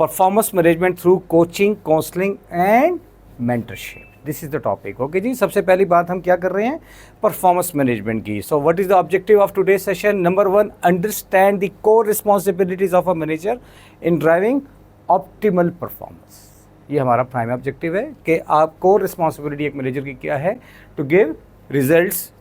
Performance management through coaching, counselling and mentorship, this is the topic. Okay जी, सबसे पहली बात हम क्या कर रहे हैं, परफॉर्मेंस मैनेजमेंट की। So what is the objective of today session? Number 1, understand the core responsibilities of a manager in driving optimal performance. ये हमारा प्राइम ऑब्जेक्टिव है कि आप कोर रिस्पॉन्सिबिलिटी एक मैनेजर की क्या है, to give results,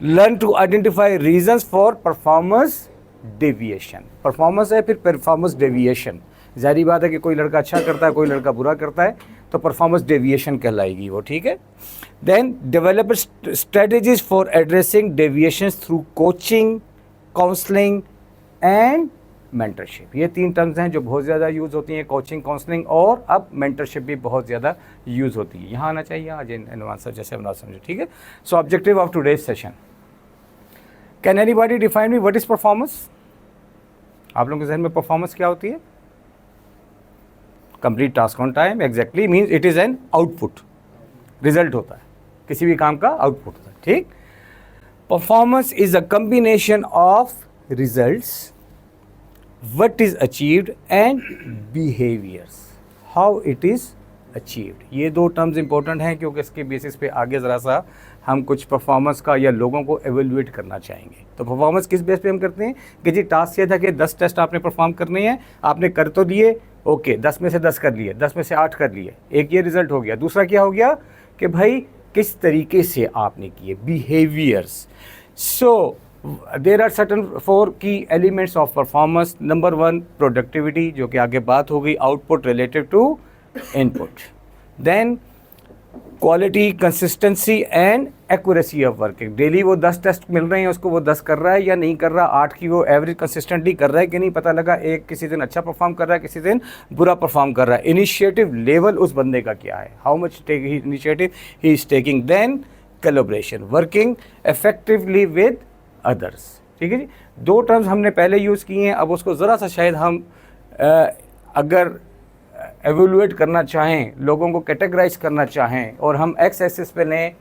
learn to identify reasons for performance deviation. Performance है, फिर परफॉर्मेंस डेविएशन। जारी बात है कि कोई लड़का अच्छा करता है, कोई लड़का बुरा करता है, तो परफॉर्मेंस डेविएशन कहलाएगी वो, ठीक है। Then develop strategies for addressing deviations through coaching, counselling and mentorship. ये 3 टर्म्स हैं जो बहुत ज़्यादा यूज़ होती हैं, कोचिंग, काउंसलिंग और अब मेंटरशिप भी बहुत ज़्यादा यूज़ होती है। यहाँ आना चाहिए आज एडवांस जैसे हम ना समझे, ठीक है। सो objective of today's session, can anybody define me what is performance? आप लोगों के जहन में परफॉर्मेंस क्या होती है? Complete task on time, exactly means it is an output, result होता है, किसी भी काम का आउटपुट होता है, ठीक। Performance is a combination of results, what is achieved and behaviors, how it is achieved। ये 2 टर्म्स इंपॉर्टेंट हैं क्योंकि इसके बेसिस पे आगे ज़रा सा हम कुछ परफॉर्मेंस का या लोगों को एवेल्युएट करना चाहेंगे। तो परफॉर्मेंस किस बेस पे हम करते हैं कि जी टास्क ये था कि 10 टेस्ट आपने परफॉर्म करने हैं, आपने कर तो दिए, ओके, 10 में से 10 कर लिए, 10 में से 8 कर लिए, एक ये रिजल्ट हो गया। दूसरा क्या हो गया कि भाई किस तरीके से आपने किए, behaviours. So there are certain 4 key elements of performance. Number 1 productivity, जो कि आगे बात हो गई, output related to input. Then quality, consistency and accuracy of working. Daily वो 10 टेस्ट मिल रहे हैं उसको, वो 10 कर रहा है या नहीं कर रहा, 8 की वो एवरेज कंसिस्टेंटली कर रहा है कि नहीं, पता लगा एक किसी दिन अच्छा परफॉर्म कर रहा है, किसी दिन बुरा परफॉर्म कर रहा है। इनिशिएटिव लेवल उस बंदे का क्या है, how much initiative he is taking. Then collaboration, working effectively with others, ठीक है जी। 2 टर्म्स हमने पहले यूज़ किए हैं, अब उसको ज़रा सा शायद हम अगर एवेलुएट करना चाहें, लोगों को कैटेगराइज करना चाहें और हम एक्स एक्सिस पे लें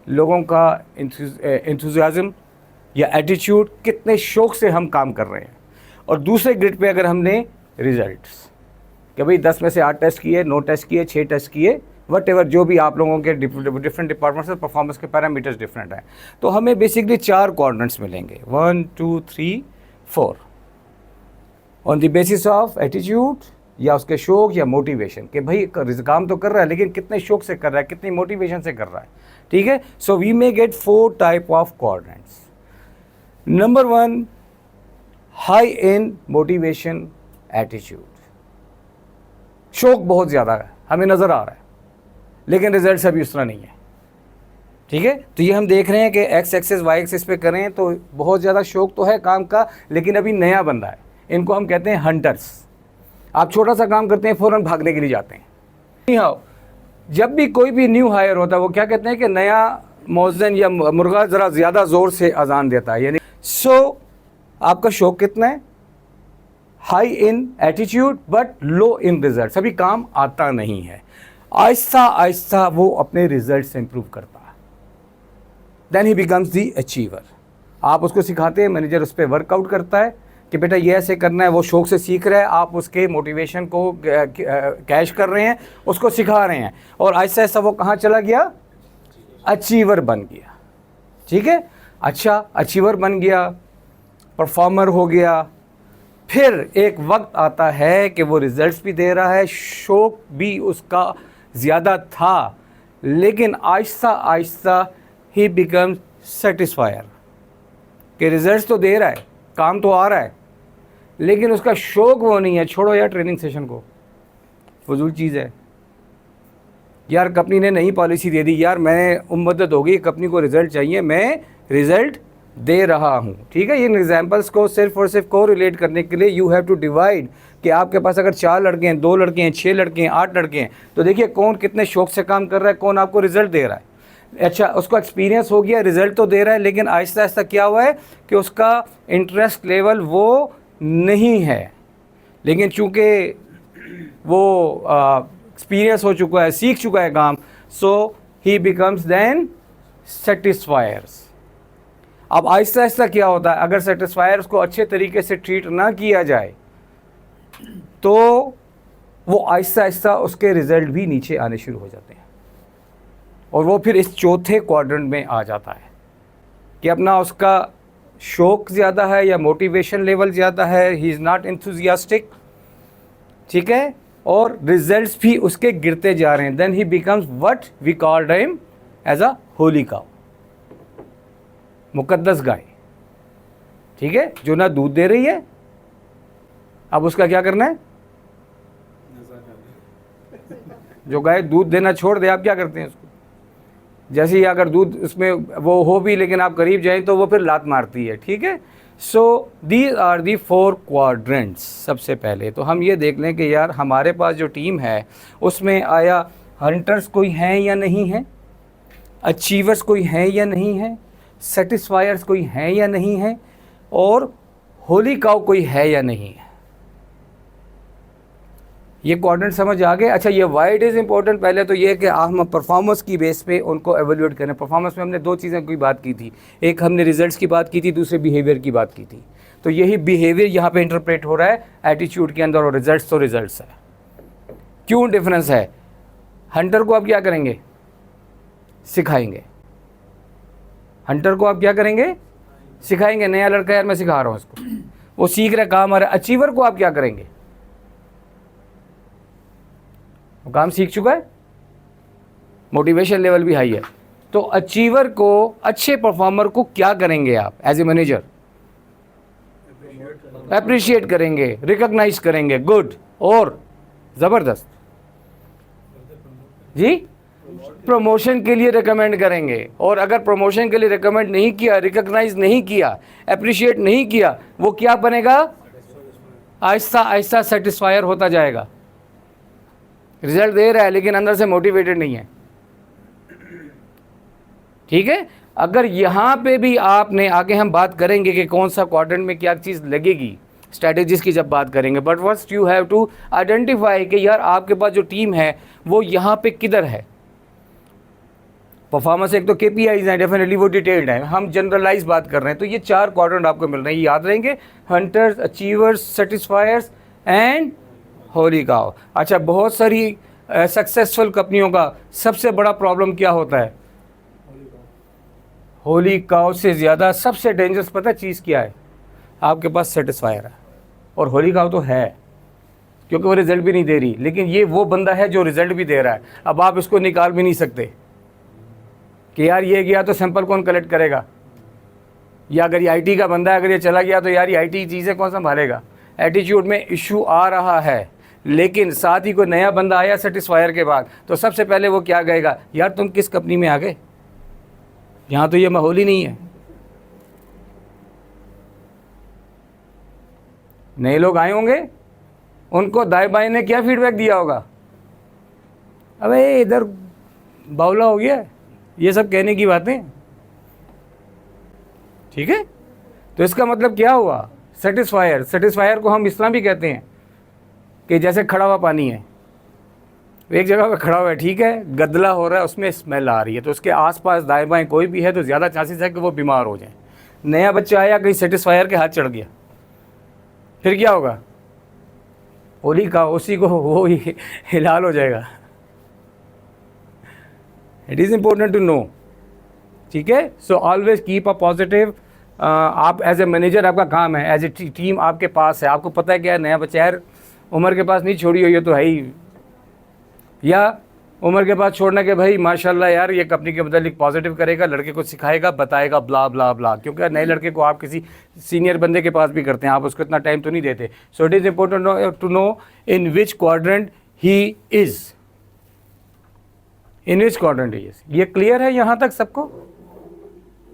लोगों का एंथुसियाज्म या एटीट्यूड, कितने शौक से हम काम कर रहे हैं, और दूसरे ग्रिड पे अगर हमने रिजल्ट्स कि भाई 10 में से 8 टेस्ट किए, 9 टेस्ट किए, 6 टेस्ट किए, वट एवर जो भी आप लोगों के डिफरेंट डिपार्टमेंट्स में परफॉर्मेंस के पैरामीटर्स डिफरेंट हैं, तो हमें बेसिकली 4 क्वाड्रेंट्स मिलेंगे, 1 2 3 4, on the basis of attitude या उसके शौक या मोटिवेशन, कि भाई काम तो कर रहा है लेकिन कितने शौक से कर रहा है, कितनी मोटिवेशन से कर रहा है, ठीक है। So we may get 4 type of quadrants. Number 1, high in motivation attitude, शौक बहुत ज़्यादा है, हमें नज़र आ रहा है, लेकिन रिजल्ट अभी उस तरह नहीं है, ठीक है। तो ये हम देख रहे हैं कि एक्स एक्सिस वाई एक्सिस पे करें तो बहुत ज़्यादा शौक तो है काम का, लेकिन अभी नया बंदा है, इनको हम कहते हैं हंटर्स। आप छोटा सा काम करते हैं फ़ौरन भागने के लिए जाते हैं। हाँ, जब भी कोई भी न्यू हायर होता है वो क्या कहते हैं कि नया मौज़न या मुर्गा ज़रा ज़्यादा ज़ोर से अजान देता है, यानी आपका शौक कितना है, high in attitude but low in result, अभी काम आता नहीं है। आहिस्ता आहिस्ता वो अपने रिजल्ट से इम्प्रूव करता है, then he becomes the achiever. आप उसको सिखाते हैं, मैनेजर उस पर वर्कआउट करता है कि बेटा ये ऐसे करना है, वो शौक से सीख रहा है, आप उसके मोटिवेशन को कैश कर रहे हैं, उसको सिखा रहे हैं, और आहिस्ता आहिस्ता वो कहाँ चला गया, अचीवर बन गया, ठीक है। अच्छा, अचीवर बन गया, परफॉर्मर हो गया, फिर एक वक्त आता है कि वो रिजल्ट्स भी दे रहा है, शौक भी उसका ज़्यादा था, लेकिन आहिस्ता आहिस्ता ही बिकम्स सेटिस्फायर, कि रिजल्ट्स तो दे रहा है, काम तो आ रहा है, लेकिन उसका शौक वो नहीं है। छोड़ो यार ट्रेनिंग सेशन को, फजूल चीज़ है यार, कंपनी ने नई पॉलिसी दे दी यार, मैं मुद्दत हो गई, कंपनी को रिज़ल्ट चाहिए, मैं रिज़ल्ट दे रहा हूँ, ठीक है। इन एग्जांपल्स को सिर्फ और सिर्फ को रिलेट करने के लिए यू हैव टू डिवाइड, कि आपके पास अगर 4 लड़के हैं, 2 लड़के हैं, 6 लड़के हैं, 8 लड़के हैं, तो देखिए कौन कितने शौक से काम कर रहा है, कौन आपको रिज़ल्ट दे रहा है। अच्छा, उसको एक्सपीरियंस हो गया, रिज़ल्ट तो दे रहा है, लेकिन आहिस्ता आहिस्ता क्या हुआ है कि उसका इंटरेस्ट लेवल वो नहीं है, लेकिन चूँकि वो एक्सपीरियंस हो चुका है, सीख चुका है काम, सो ही बिकम्स देन सेटिस्फायर्स। अब आहिस्ता आहिस्ता क्या होता है, अगर सेटिस्फायर को अच्छे तरीके से ट्रीट ना किया जाए तो वो आहिस्ता आहिस्ता उसके रिजल्ट भी नीचे आने शुरू हो जाते हैं और वो फिर इस चौथे क्वाड्रेंट में आ जाता है कि अपना उसका शौक ज़्यादा है या मोटिवेशन लेवल ज़्यादा है, ही इज़ नॉट एंथुजियास्टिक, ठीक है, और रिजल्ट्स भी उसके गिरते जा रहे हैं। Then he becomes what we called him as a holy cow, मुकद्दस गाय, ठीक है, जो ना दूध दे रही है। अब उसका क्या करना है? जो गाय दूध देना छोड़ दे, आप क्या करते हैं उसको? जैसे ही अगर दूध उसमें वो हो भी लेकिन आप करीब जाएं तो वो फिर लात मारती है, ठीक है। So these are the 4 quadrants. सबसे पहले तो हम ये देख लें कि यार हमारे पास जो टीम है उसमें आया हंटर्स कोई हैं या नहीं है, अचीवर्स कोई हैं या नहीं है, सेटिस्फायर्स कोई हैं या नहीं है, और होली काउ कोई है या नहीं है। ये क्वाड्रेंट समझ आ गए? अच्छा, ये वाई इट इज़ इंपॉर्टेंट, पहले तो ये कि हम परफॉर्मेंस की बेस पे उनको एवेल्यूएट करें। परफॉर्मेंस में हमने 2 चीज़ों की बात की थी, एक हमने रिजल्ट्स की बात की थी, दूसरे बिहेवियर की बात की थी। तो यही बिहेवियर यहाँ पे इंटरप्रेट हो रहा है एटीट्यूड के अंदर, और रिजल्ट्स तो रिजल्ट्स है। क्यों डिफरेंस है? हंटर को आप क्या करेंगे? सिखाएंगे। हंटर को आप क्या करेंगे? सिखाएंगे। नया लड़का यार मैं सिखा रहा हूँ उसको, वो सीख रहा है, काम आ रहा है। अचीवर को आप क्या करेंगे? वो काम सीख चुका है, मोटिवेशन लेवल भी हाई है। तो अचीवर को, अच्छे परफॉर्मर को क्या करेंगे आप एज ए मैनेजर? अप्रिशिएट करेंगे, रिकॉग्नाइज करेंगे, गुड, और ज़बरदस्त जी, प्रमोशन के लिए रिकमेंड करेंगे। और अगर प्रमोशन के लिए रिकमेंड नहीं किया, रिकॉग्नाइज नहीं किया, अप्रिशिएट नहीं किया, वो क्या बनेगा? आहिस्ता आहिस्ता सेटिस्फायर होता जाएगा। रिजल्ट दे रहा है लेकिन अंदर से मोटिवेटेड नहीं है, ठीक है। अगर यहाँ पे भी आपने, आगे हम बात करेंगे कि कौन सा क्वाड्रेंट में क्या चीज़ लगेगी स्ट्रैटेजीज की जब बात करेंगे, but first you have to identify कि यार आपके पास जो टीम है वो यहाँ पे किधर है। परफॉर्मेंस एक तो KPIs हैं, डेफिनेटली वो डिटेल्ड है, हम जनरलाइज बात कर रहे हैं। तो ये 4 क्वाड्रेंट आपको मिल रहे हैं, ये याद रहेंगे, hunters, achievers, satisfiers and holy cow. अच्छा, बहुत सारी सक्सेसफुल कंपनियों का सबसे बड़ा प्रॉब्लम क्या होता है? होली काउ से ज़्यादा सबसे डेंजरस पता चीज़ क्या है? आपके पास सेटिस्फायर है और होली काउ तो है, क्योंकि वो रिजल्ट भी नहीं दे रही, लेकिन ये वो बंदा है जो रिजल्ट भी दे रहा है। अब आप इसको निकाल भी नहीं सकते कि यार ये गया तो सैंपल कौन कलेक्ट करेगा, या अगर ये IT का बंदा है, अगर ये चला गया तो यार ये IT चीज़ें कौन संभालेगा। एटीट्यूड में इशू आ रहा है, लेकिन साथ ही कोई नया बंदा आया सेटिस्फायर के बाद, तो सबसे पहले वो क्या कहेगा? यार तुम किस कंपनी में आ गए, यहाँ तो ये माहौल ही नहीं है। नए लोग आए होंगे, उनको दाएं बाएं ने क्या फीडबैक दिया होगा? अबे इधर बावला हो गया, ये सब कहने की बातें, ठीक है। तो इसका मतलब क्या हुआ? सेटिस्फायर, सेटिस्फायर को हम इस तरह भी कहते हैं कि जैसे खड़ा हुआ पानी है, एक जगह पे खड़ा हुआ है, ठीक है, गदला हो रहा है, उसमें स्मेल आ रही है, तो उसके आसपास दाएं बाएं कोई भी है तो ज़्यादा चांसेस है कि वो बीमार हो जाए। नया बच्चा आया, कहीं सेटिस्फायर के हाथ चढ़ गया, फिर क्या होगा? होली का उसी को वो ही हिलाल हो जाएगा। It is important to know, ठीक है। So always keep a positive. आप एज ए मैनेजर, आपका काम है, एज ए टीम आपके पास है, आपको पता है क्या, नया बच्चा यार उम्र के पास नहीं छोड़ी हुई है तो है ही, या उम्र के बाद छोड़ना कि भाई माशाल्लाह यार ये कंपनी के मतलब पॉजिटिव करेगा, लड़के को सिखाएगा, बताएगा, ब्ला ब्ला ब्ला, क्योंकि नए लड़के को आप किसी सीनियर बंदे के पास भी करते हैं, आप उसको इतना टाइम तो नहीं देते। So it is important to know in which quadrant he is, in which quadrant he is. ये क्लियर है यहाँ तक सबको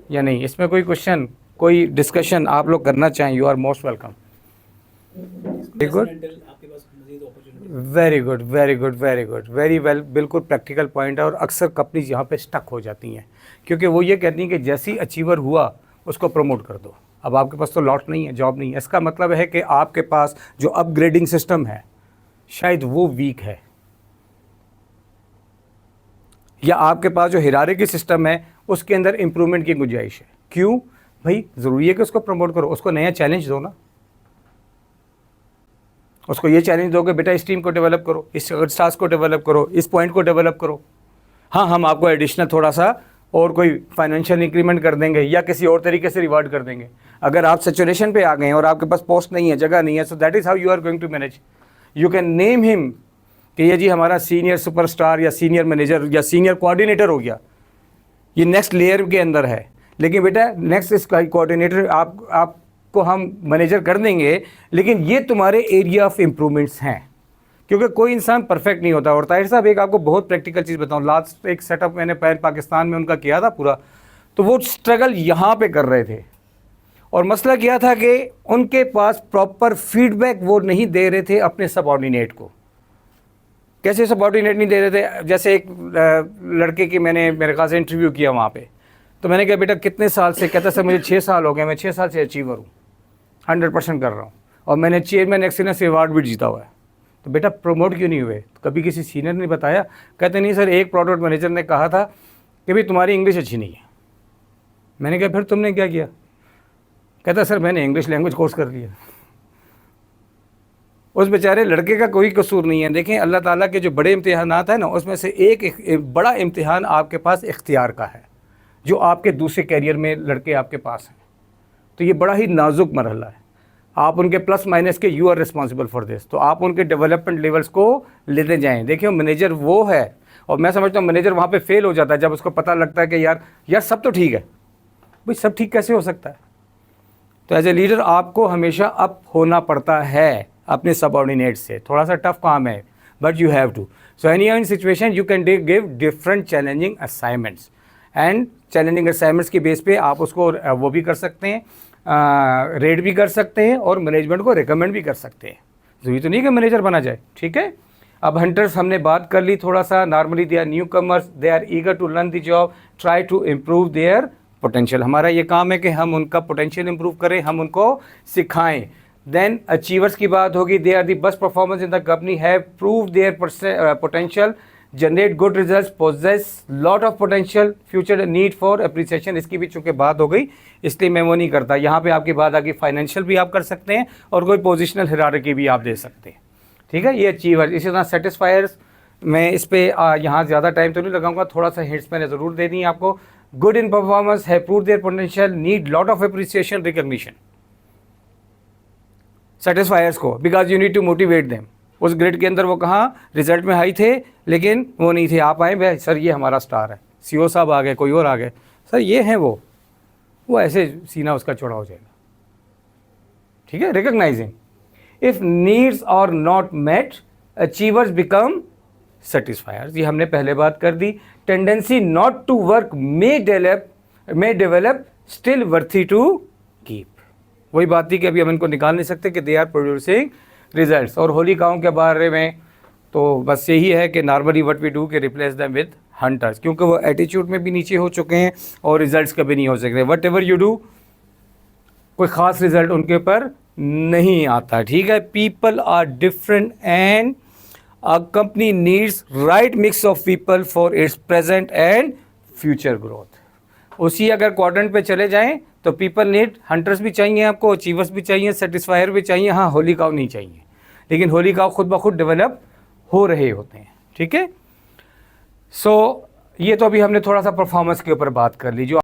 या नहीं? इसमें कोई क्वेश्चन, कोई डिस्कशन आप लोग करना चाहें, you are most welcome. Very good, very good, very good, very good, very well. बिल्कुल प्रैक्टिकल पॉइंट है, और अक्सर कंपनीज यहाँ पे स्टक हो जाती हैं, क्योंकि वो ये कहती हैं कि जैसे ही अचीवर हुआ उसको प्रमोट कर दो। अब आपके पास तो लॉट नहीं है, जॉब नहीं है, इसका मतलब है कि आपके पास जो अपग्रेडिंग सिस्टम है शायद वो वीक है, या आपके पास जो हिरार्की सिस्टम है उसके अंदर इम्प्रूवमेंट की गुंजाइश है। क्यों भाई? ज़रूरी है कि उसको प्रमोट करो, उसको नया चैलेंज दो ना। उसको ये चैलेंज दोगे, बेटा इस टीम को डेवलप करो, इस टास्क को डेवलप करो, इस पॉइंट को डेवलप करो। हाँ, हम आपको एडिशनल थोड़ा सा और कोई फाइनेंशियल इंक्रीमेंट कर देंगे या किसी और तरीके से रिवार्ड कर देंगे। अगर आप सैचुरेशन पे आ गए हैं और आपके पास पोस्ट नहीं है, जगह नहीं है, so that is how you are going to manage. You can name him कि ये जी हमारा सीनियर सुपरस्टार या सीनियर मैनेजर या सीनियर कोऑर्डिनेटर हो गया, ये नेक्स्ट लेयर के अंदर है। लेकिन बेटा नेक्स्ट इस कोऑर्डिनेटर आपको हम मैनेजर कर देंगे, लेकिन ये तुम्हारे एरिया ऑफ इम्प्रूवमेंट्स हैं, क्योंकि कोई इंसान परफेक्ट नहीं होता। और ताहिर साहब एक आपको बहुत प्रैक्टिकल चीज़ बताऊं, लास्ट एक सेटअप मैंने पाकिस्तान में उनका किया था पूरा, तो वो स्ट्रगल यहाँ पे कर रहे थे और मसला क्या था कि उनके पास प्रॉपर फीडबैक वो नहीं दे रहे थे अपने सबऑर्डिनेट को। कैसे सबऑर्डिनेट नहीं दे रहे थे? जैसे एक लड़के की मैंने मेरे ख्याल से इंटरव्यू किया वहाँ पे, तो मैंने कहा बेटा कितने साल से? कहता सर मुझे 6 साल हो गए, मैं 6 साल से अचीवर हूँ, 100% कर रहा हूँ और मैंने चेयरमैन एक्सीलेंस अवार्ड भी जीता हुआ है। तो बेटा प्रमोट क्यों नहीं हुए? तो कभी किसी सीनियर ने बताया? कहते नहीं सर, एक प्रोडक्ट मैनेजर ने कहा था कि भाई तुम्हारी इंग्लिश अच्छी नहीं है। मैंने कहा फिर तुमने क्या किया? कहता सर मैंने इंग्लिश लैंग्वेज कोर्स कर लिया। उस बेचारे लड़के का कोई कसूर नहीं है। देखें अल्लाह ताला के जो बड़े इम्तिहानात हैं ना, उसमें से एक बड़ा इम्तिहान आपके पास इख्तियार का है, जो आपके दूसरे कैरियर में लड़के आपके पास हैं। तो ये बड़ा ही नाजुक मरहला है। आप उनके प्लस माइनस के you are responsible for this. तो आप उनके डेवलपमेंट लेवल्स को लेते जाएं। देखिए मैनेजर वो है, और मैं समझता हूँ मैनेजर वहाँ पे फेल हो जाता है जब उसको पता लगता है कि यार सब तो ठीक है। भाई सब ठीक कैसे हो सकता है? तो एज ए लीडर आपको हमेशा अप होना पड़ता है अपने सबऑर्डिनेट से। थोड़ा सा टफ काम है, but you have to. So any in situation you can give different challenging assignments, and challenging assignments की बेस पे आप उसको वो भी कर सकते हैं, रेट भी कर सकते हैं और मैनेजमेंट को रिकमेंड भी कर सकते हैं। ज़रूरी तो नहीं कि मैनेजर बना जाए, ठीक है। अब हंटर्स हमने बात कर ली थोड़ा सा। Normally they are newcomers, they are eager to learn the job, try to improve their potential. हमारा ये काम है कि हम उनका पोटेंशियल इम्प्रूव करें, हम उनको सिखाएं। देन अचीवर्स की बात होगी, they are the best performance in the company, have prove their potential, generate good results, possess lot of potential, future need for appreciation. इसकी भी चूँकि बात हो गई इसलिए मैं वो नहीं करता। यहाँ पे आपकी बात आ गई फाइनेंशियल भी आप कर सकते हैं और कोई पोजिशनल हिरार्की भी आप दे सकते हैं, ठीक है। ये अचीवर्स। इसी तरह सेटिस्फायर्स, मैं इस पर यहाँ ज़्यादा टाइम तो नहीं लगाऊंगा, थोड़ा सा हिंट्स मैंने ज़रूर दे दी आपको। गुड इन परफॉर्मेंस, है prove their potential, need lot of appreciation, recognition. Satisfiers को because you need to motivate them. उस ग्रेड के अंदर वो कहाँ रिजल्ट में हाई थे लेकिन वो नहीं थे, आप आए भाई सर ये हमारा स्टार है, सीओ साहब आ गए, कोई और आ गए, सर ये हैं वो ऐसे सीना उसका चौड़ा हो जाएगा, ठीक है। Recognizing if needs are not met, achievers become satisfiers. ये हमने पहले बात कर दी। Tendency not to work may develop still worthy to keep. वही बात थी कि अभी हम इनको निकाल नहीं सकते कि दे आर प्रोड्यूसिंग रिजल्ट्स। और होली काउ के बारे में तो बस यही है कि नॉर्मली व्हाट वी डू कि रिप्लेस देम विद हंटर्स, क्योंकि वो एटीट्यूड में भी नीचे हो चुके हैं और रिजल्ट्स कभी नहीं हो सकते। वट एवर यू डू, कोई ख़ास रिजल्ट उनके ऊपर नहीं आता, ठीक है। People are different and a company needs right mix of people for its present and future growth. उसी अगर क्वाड्रेंट पे चले जाएं तो पीपल नीड, हंटर्स भी चाहिए आपको, अचीवर्स भी चाहिए, सेटिस्फायर भी चाहिए, हाँ होली काउ नहीं चाहिए। लेकिन होली काउ खुद ब खुद डेवलप हो रहे होते हैं, ठीक है। सो ये तो अभी हमने थोड़ा सा परफॉर्मेंस के ऊपर बात कर ली। जो